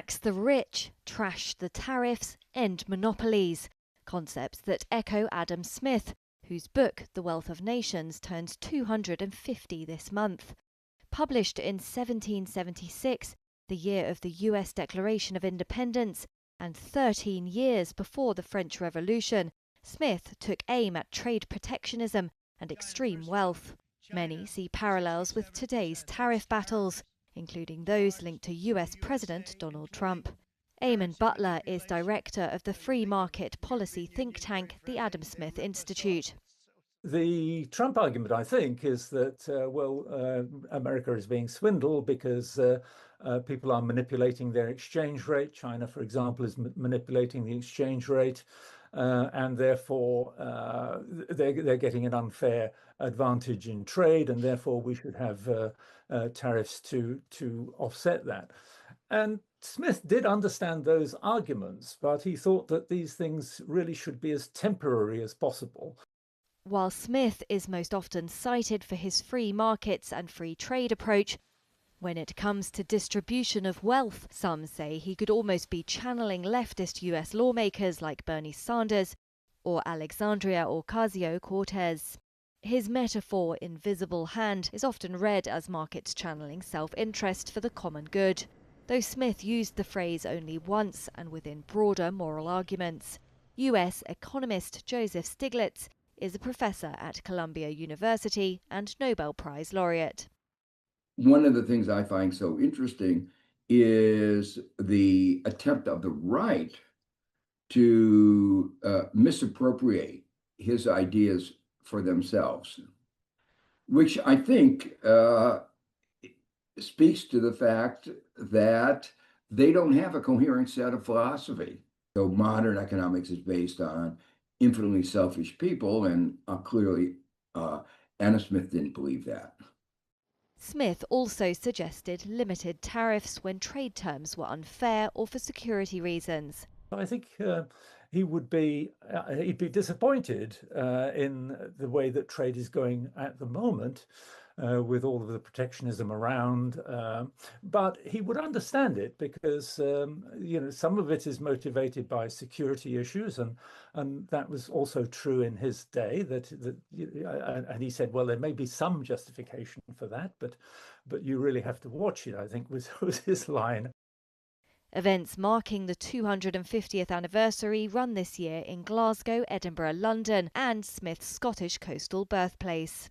Tax the rich, trash the tariffs, end monopolies. Concepts that echo Adam Smith, whose book The Wealth of Nations turns 250 this month. Published in 1776, the year of the US Declaration of Independence, and 13 years before the French Revolution, Smith took aim at trade protectionism and extreme wealth. Many see parallels with today's tariff battles, including those linked to US President Donald Trump. Eamon Butler is director of the free market policy think tank, the Adam Smith Institute. The Trump argument, I think, is that, America is being swindled because people are manipulating their exchange rate. China, for example, is manipulating the exchange rate, and therefore they're getting an unfair advantage in trade, and therefore we should have tariffs to offset that. And Smith did understand those arguments, but he thought that these things really should be as temporary as possible. While Smith is most often cited for his free markets and free trade approach, when it comes to distribution of wealth, some say he could almost be channeling leftist US lawmakers like Bernie Sanders or Alexandria Ocasio-Cortez. His metaphor, invisible hand, is often read as markets channeling self-interest for the common good, though Smith used the phrase only once and within broader moral arguments. US economist Joseph Stiglitz is a professor at Columbia University and Nobel Prize laureate. One of the things I find so interesting is the attempt of the right to misappropriate his ideas for themselves, which I think speaks to the fact that they don't have a coherent set of philosophy. So modern economics is based on infinitely selfish people, and clearly Adam Smith didn't believe that. Smith also suggested limited tariffs when trade terms were unfair or for security reasons. I think he'd be disappointed in the way that trade is going at the moment, with all of the protectionism around, but he would understand it because some of it is motivated by security issues, and that was also true in his day. And he said, well, there may be some justification for that, but you really have to watch it, I think was his line. Events marking the 250th anniversary run this year in Glasgow, Edinburgh, London, and Smith's Scottish coastal birthplace.